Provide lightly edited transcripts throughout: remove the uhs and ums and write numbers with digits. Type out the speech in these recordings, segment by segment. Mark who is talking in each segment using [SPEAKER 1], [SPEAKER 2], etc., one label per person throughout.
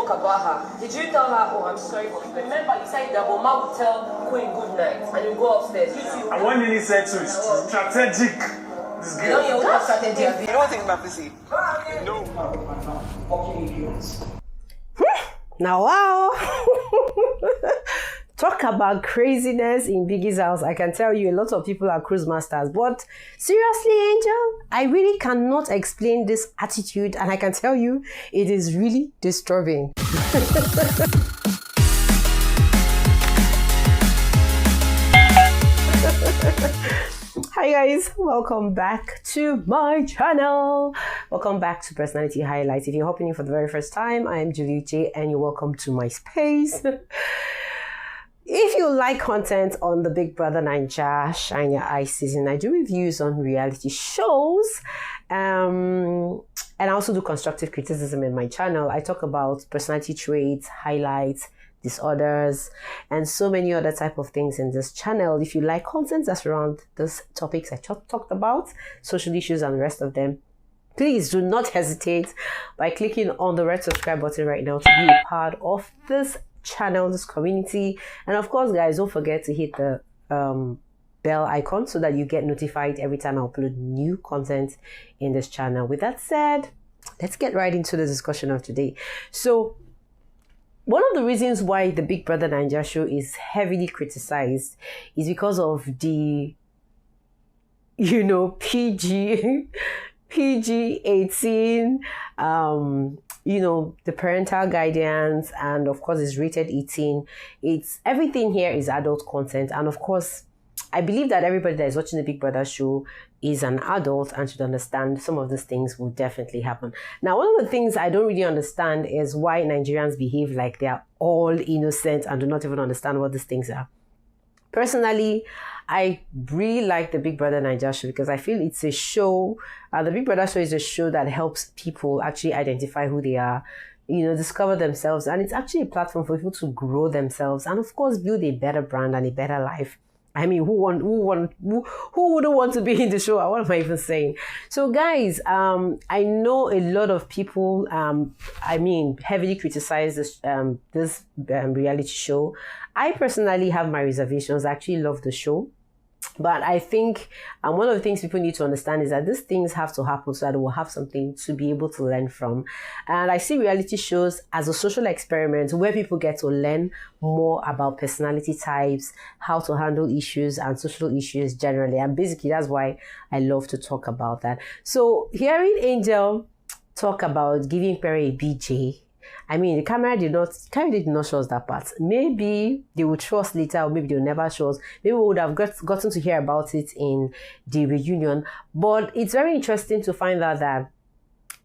[SPEAKER 1] talk about her, did you tell her, oh, I'm sorry for it? Remember, you said that Mama would tell Queen good night and you go upstairs.
[SPEAKER 2] And one thing he said too is strategic. This girl.
[SPEAKER 1] You don't know what strategy.
[SPEAKER 3] You don't think my pussy?
[SPEAKER 2] No.
[SPEAKER 3] Fucking idiots.
[SPEAKER 4] Now, wow. Talk about craziness in Biggie's house. I can tell you a lot of people are cruise masters. But seriously, Angel, I really cannot explain this attitude. And I can tell you, it is really disturbing. Hi guys, welcome back to my channel. Welcome back to Personality Highlights. If you're hopping in for the very first time, I am Julie Uche and you're welcome to my space. If you like content on the Big Brother Bbnaija Shine Your Eyes season, I do reviews on reality shows and I also do constructive criticism in my channel. I talk about personality traits, highlights, disorders, and so many other type of things in this channel. If you like content that's around those topics I talked about, social issues and the rest of them, please do not hesitate by clicking on the red subscribe button right now to be a part of this channel, this community. And of course, guys, don't forget to hit the bell icon so that you get notified every time I upload new content in this channel. With that said, let's get right into the discussion of today. So one of the reasons why the Big Brother Bbnaija show is heavily criticized is because of the, PG-18, the parental guidance, and of course it's rated 18. Everything here is adult content. And of course, I believe that everybody that is watching the Big Brother show is an adult and should understand some of these things will definitely happen. Now, one of the things I don't really understand is why Nigerians behave like they are all innocent and do not even understand what these things are. Personally, I really like the Big Brother Bbnaija show because I feel it's a show. The Big Brother show is a show that helps people actually identify who they are, discover themselves. And it's actually a platform for people to grow themselves and, of course, build a better brand and a better life. I mean, who wouldn't want to be in the show? What am I even saying? So, guys, I know a lot of people, heavily criticize this reality show. I personally have my reservations. I actually love the show. But I think one of the things people need to understand is that these things have to happen so that we'll have something to be able to learn from. And I see reality shows as a social experiment where people get to learn more about personality types, how to handle issues and social issues generally. And basically, that's why I love to talk about that. So hearing Angel talk about giving Pere a BJ, I mean, the camera did not show us that part. Maybe they would show us later, or maybe they'll never show us. Maybe we would have gotten to hear about it in the reunion. But it's very interesting to find out that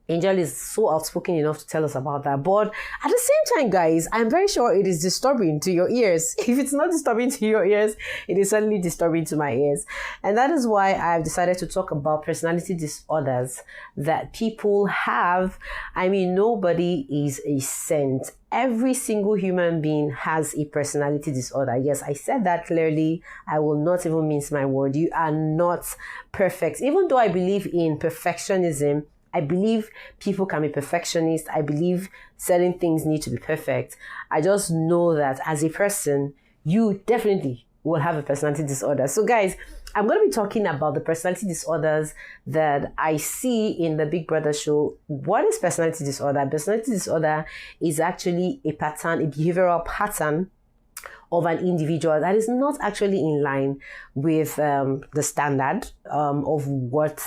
[SPEAKER 4] Angel is so outspoken enough to tell us about that. But at the same time, guys, I'm very sure it is disturbing to your ears. If it's not disturbing to your ears, it is certainly disturbing to my ears. And that is why I've decided to talk about personality disorders that people have. I mean, nobody is a saint. Every single human being has a personality disorder. Yes, I said that clearly. I will not even mince my word. You are not perfect. Even though I believe in perfectionism, I believe people can be perfectionists. I believe certain things need to be perfect. I just know that as a person, you definitely will have a personality disorder. So guys, I'm going to be talking about the personality disorders that I see in the Big Brother show. What is personality disorder? Personality disorder is actually a pattern, a behavioral pattern of an individual that is not actually in line with the standard of what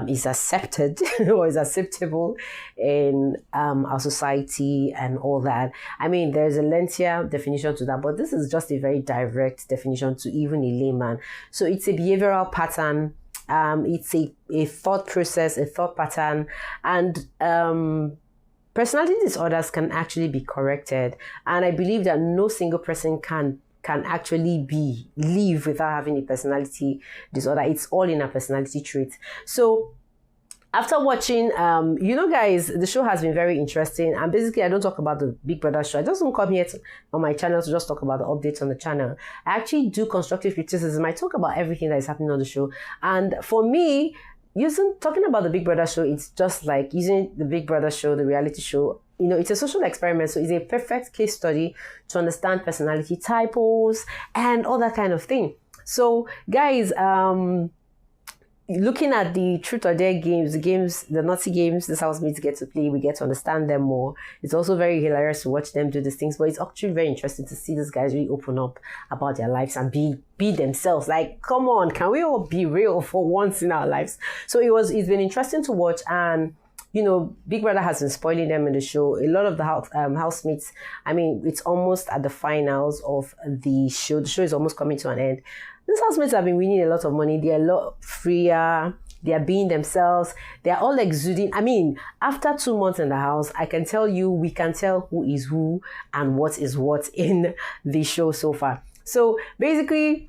[SPEAKER 4] is accepted or is acceptable in our society and all that. I mean, there's a lengthier definition to that, but this is just a very direct definition to even a layman. So it's a behavioral pattern. It's a thought process, a thought pattern, and personality disorders can actually be corrected. And I believe that no single person can actually live without having a personality disorder. It's all in a personality trait. So after watching, guys, the show has been very interesting. And basically, I don't talk about the Big Brother show. I just don't come here on my channel to just talk about the updates on the channel. I actually do constructive criticism. I talk about everything that is happening on the show. And for me, talking about the Big Brother show, it's just like using the Big Brother show, the reality show, it's a social experiment, so it's a perfect case study to understand personality typos and all that kind of thing. So, guys, looking at the truth or dare games, the naughty games these housemates get to play, we get to understand them more. It's also very hilarious to watch them do these things, but it's actually very interesting to see these guys really open up about their lives and be themselves. Like, come on, can we all be real for once in our lives? So it's been interesting to watch, and Big Brother has been spoiling them in the show. A lot of the housemates, it's almost at the finals of the show. The show is almost coming to an end. These housemates have been winning a lot of money. They're a lot freer. They are being themselves. They're all exuding. After 2 months in the house, we can tell who is who and what is what in the show so far. So basically,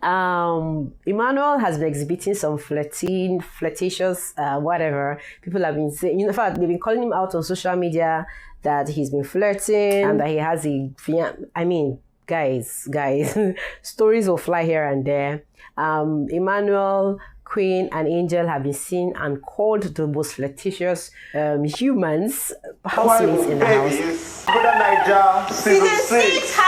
[SPEAKER 4] Emmanuel has been exhibiting some flirtatious, whatever. People have been saying, in fact, they've been calling him out on social media that he's been flirting and that he has guys, stories will fly here and there. Emmanuel, Queen, and Angel have been seen and called the most flirtatious humans, housemates in the house.
[SPEAKER 2] Bbnaija, season 6.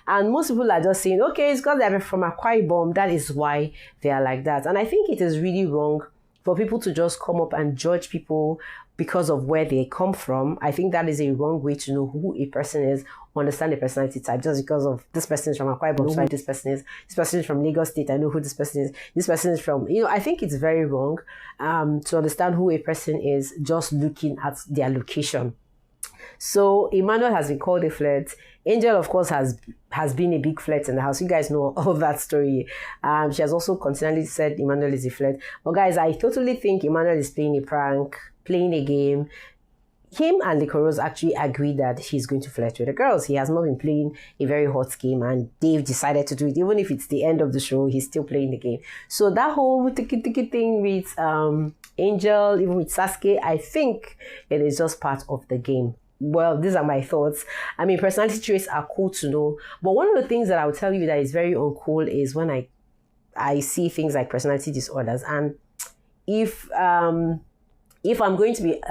[SPEAKER 4] And most people are just saying, okay, it's because they're from Akwa Ibom, that is why they are like that. And I think it is really wrong for people to just come up and judge people because of where they come from. I think that is a wrong way to know who a person is, understand the personality type, just because of this person is from Akwa Ibom, who this person is from Lagos State, I know who this person is from, I think it's very wrong to understand who a person is just looking at their location. So Emmanuel has been called a flirt. Angel, of course, has been a big flirt in the house. You guys know all that story. She has also continually said Emmanuel is a flirt. But guys, I totally think Emmanuel is playing a prank, playing a game. Him and Liquorose actually agreed that he's going to flirt with the girls. He has not been playing a very hot game, and they've decided to do it. Even if it's the end of the show, he's still playing the game. So that whole tiki thing with Angel, even with Sasuke, I think it is just part of the game. Well, these are my thoughts. Personality traits are cool to know. But one of the things that I will tell you that is very uncool is when I see things like personality disorders. And if I'm going to be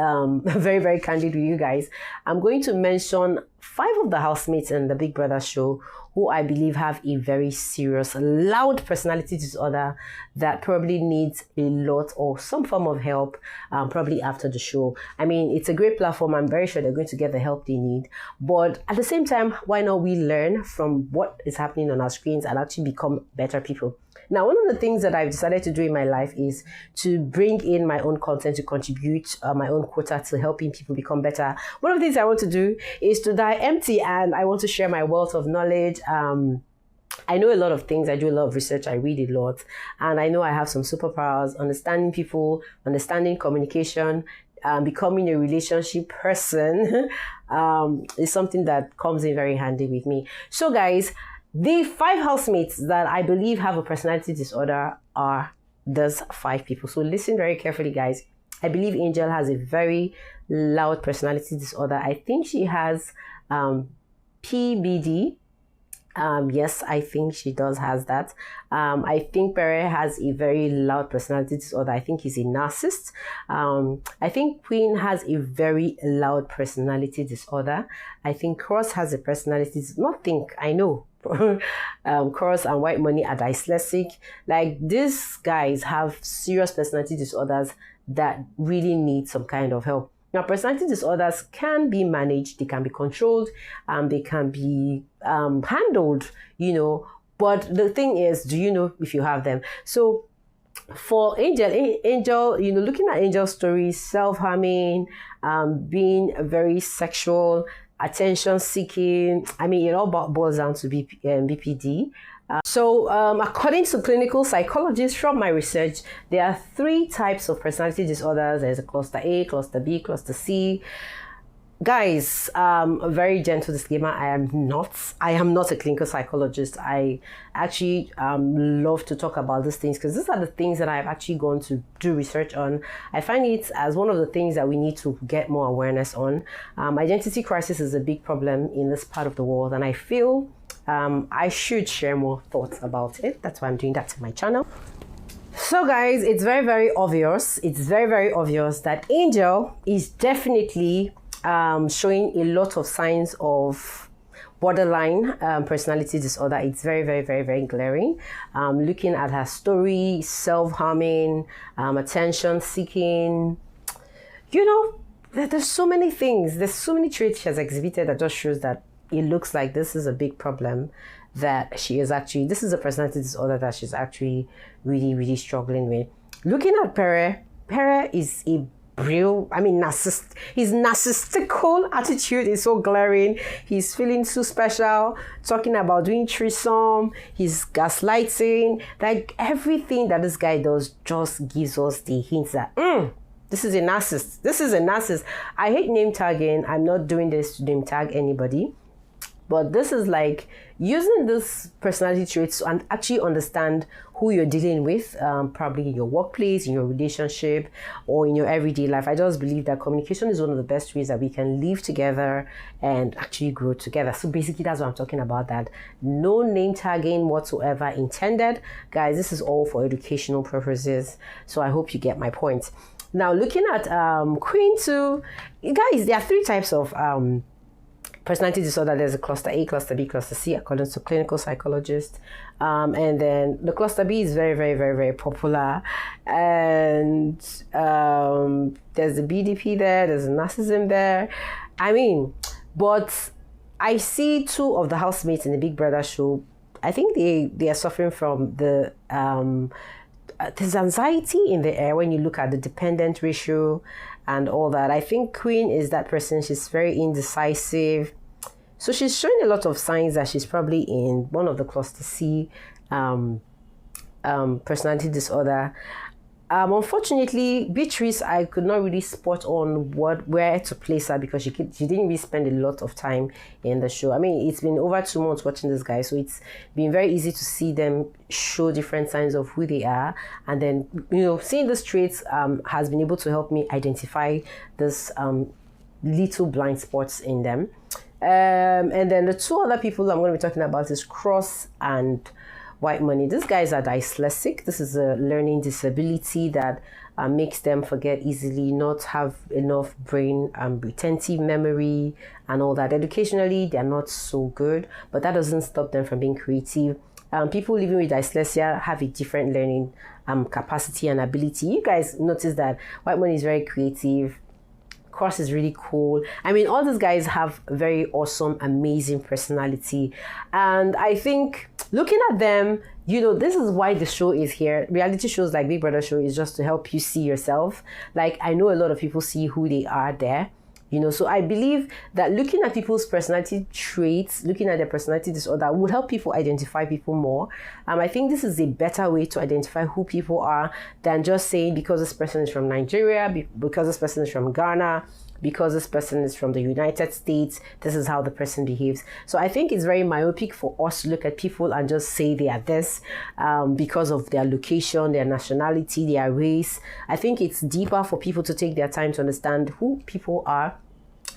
[SPEAKER 4] very, very candid with you guys, I'm going to mention 5 of the housemates in the Big Brother show who I believe have a very serious, loud personality disorder that probably needs a lot or some form of help probably after the show. It's a great platform. I'm very sure they're going to get the help they need. But at the same time, why not we learn from what is happening on our screens and actually become better people? Now, one of the things that I've decided to do in my life is to bring in my own content, to contribute my own quota to helping people become better. One of the things I want to do is to die empty, and I want to share my wealth of knowledge. I know a lot of things. I do a lot of research. I read a lot. And I know I have some superpowers, understanding people, understanding communication, becoming a relationship person is something that comes in very handy with me. So guys, the 5 housemates that I believe have a personality disorder are those 5 people. So listen very carefully, guys. I believe Angel has a very loud personality disorder. I think she has PBD. Yes, I think she has that. I think Pere has a very loud personality disorder. I think he's a narcissist. I think Queen has a very loud personality disorder. I think Cross has a personality, I know. Cross and White Money are dyslexic. Like, these guys have serious personality disorders that really need some kind of help. Now, personality disorders can be managed, they can be controlled, they can be handled, but the thing is, do you know if you have them? So for Angel, looking at Angel's story, self-harming, being very sexual, attention seeking, it all boils down to BPD. So according to clinical psychologists, from my research, there are 3 types of personality disorders. There's a cluster A, cluster B, cluster C. Guys, a very gentle disclaimer, I am not a clinical psychologist. I actually love to talk about these things because these are the things that I've actually gone to do research on. I find it as one of the things that we need to get more awareness on. Identity crisis is a big problem in this part of the world, and I feel I should share more thoughts about it. That's why I'm doing that to my channel. So guys, it's very, very obvious. It's very, very obvious that Angel is definitely showing a lot of signs of borderline personality disorder. It's very, very, very, very glaring. Looking at her story, self-harming, attention seeking, you know, there's so many things. There's so many traits she has exhibited that just shows that it looks like this is a big problem that she is actually, this is a personality disorder that she's actually really, really struggling with. Looking at Pere is a his narcissistical attitude is so glaring. He's feeling so special, talking about doing threesome, he's gaslighting, like everything that this guy does just gives us the hints that, this is a narcissist. This is a narcissist. I hate name tagging. I'm not doing this to name tag anybody. But this is like using this personality traits to actually understand who you're dealing with, probably in your workplace, in your relationship, or in your everyday life. I just believe that communication is one of the best ways that we can live together and actually grow together. So basically, that's what I'm talking about, that no name tagging whatsoever intended. Guys, this is all for educational purposes. So I hope you get my point. Now, looking at Queen 2, guys, there are 3 types of personality disorder. There's a cluster A, cluster B, cluster C, according to clinical psychologists. And then the cluster B is very, very, very, very popular. And there's the BDP there, there's the narcissism there. But I see 2 of the housemates in the Big Brother show. I think they are suffering from the there's anxiety in the air when you look at the dependent ratio and all that. I think Queen is that person. She's very indecisive. So she's showing a lot of signs that she's probably in one of the cluster C personality disorder. Unfortunately, Beatrice, I could not really spot on where to place her because she didn't really spend a lot of time in the show. It's been over 2 months watching this guy, so it's been very easy to see them show different signs of who they are. And then, seeing these traits has been able to help me identify this little blind spots in them. And then the 2 other people I'm going to be talking about is Cross and White Money. These guys are dyslexic. This is a learning disability that makes them forget easily, not have enough brain retentive memory and all that. Educationally, they're not so good, but that doesn't stop them from being creative. People living with dyslexia have a different learning capacity and ability. You guys notice that White Money is very creative. Cross is really cool. All these guys have very awesome, amazing personality. And I think looking at them, this is why the show is here. Reality shows like Big Brother show is just to help you see yourself. Like, I know a lot of people see who they are there. So I believe that looking at people's personality traits, looking at their personality disorder would help people identify people more. I think this is a better way to identify who people are than just saying because this person is from Nigeria, because this person is from Ghana, because this person is from the United States, this is how the person behaves. So I think it's very myopic for us to look at people and just say they are this because of their location, their nationality, their race. I think it's deeper for people to take their time to understand who people are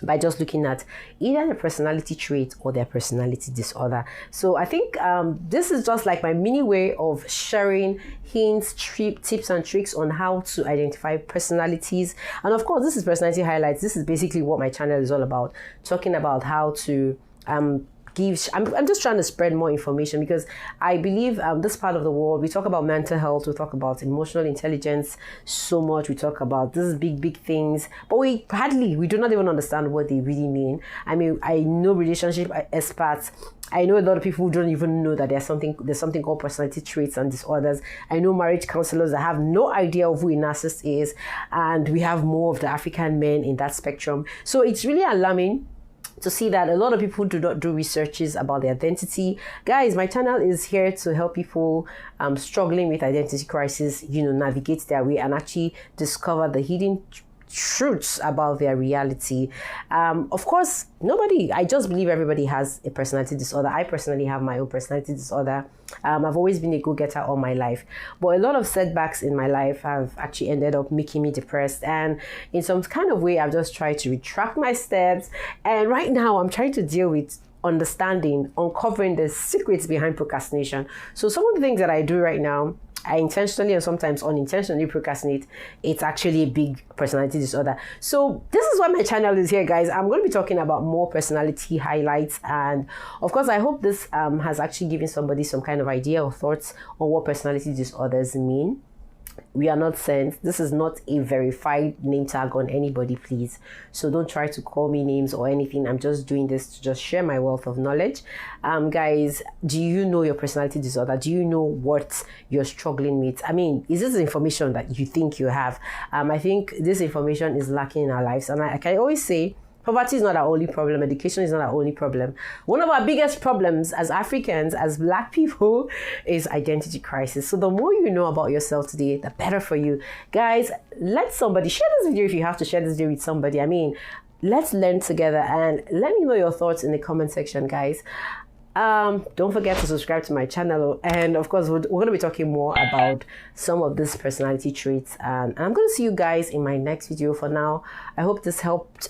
[SPEAKER 4] by just looking at either their personality trait or their personality disorder. So I think this is just like my mini way of sharing hints, tips and tricks on how to identify personalities. And of course, this is Personality Highlights. This is basically what my channel is all about, talking about how to I'm just trying to spread more information because I believe this part of the world, we talk about mental health, we talk about emotional intelligence so much, we talk about these big things, but we do not even understand what they really mean. I know relationship experts. I know a lot of people who don't even know that there's something called personality traits and disorders. I know marriage counselors that have no idea of who a narcissist is, and we have more of the African men in that spectrum. So it's really alarming to see that a lot of people do not do researches about their identity. Guys, my channel is here to help people struggling with identity crisis, navigate their way and actually discover the hidden truths about their reality. Of course, I just believe everybody has a personality disorder. I personally have my own personality disorder. I've always been a go-getter all my life, but a lot of setbacks in my life have actually ended up making me depressed, and in some kind of way I've just tried to retract my steps, and right now I'm trying to deal with uncovering the secrets behind procrastination. So some of the things that I do right now I intentionally and sometimes unintentionally procrastinate, it's actually a big personality disorder. So this is why my channel is here, guys. I'm going to be talking about more personality highlights, and of course I hope this has actually given somebody some kind of idea or thoughts on what personality disorders mean. We are not sent. This is not a verified name tag on anybody, please. So don't try to call me names or anything. I'm just doing this to just share my wealth of knowledge. Guys, do you know your personality disorder? Do you know what you're struggling with? I mean, is this information that you think you have? I think this information is lacking in our lives. And I can always say, poverty is not our only problem. Education is not our only problem. One of our biggest problems as Africans, as Black people, is identity crisis. So the more you know about yourself today, the better for you. Guys, let somebody share this video if you have to share this video with somebody. I mean, let's learn together, and let me know your thoughts in the comment section, guys. Don't forget to subscribe to my channel, and of course we're going to be talking more about some of these personality traits, and I'm going to see you guys in my next video. For now, I hope this helped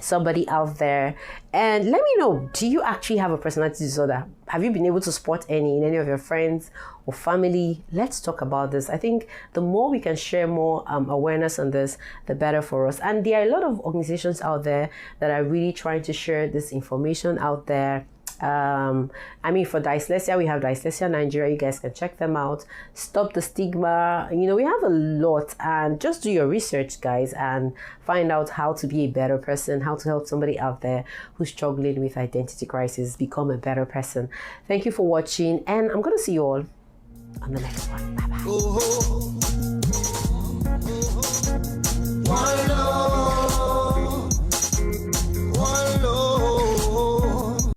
[SPEAKER 4] somebody out there, and let me know, do you actually have a personality disorder? Have you been able to spot any in any of your friends or family? Let's talk about this. I think the more we can share more awareness on this, the better for us. And there are a lot of organizations out there that are really trying to share this information out there. I mean, for dyslexia, we have Dyslexia Nigeria. You guys can check them out. Stop the Stigma. You know, we have a lot, and just do your research, guys, and find out how to be a better person, how to help somebody out there who's struggling with identity crisis become a better person. Thank you for watching, and I'm going to see you all on the next one. Bye-bye.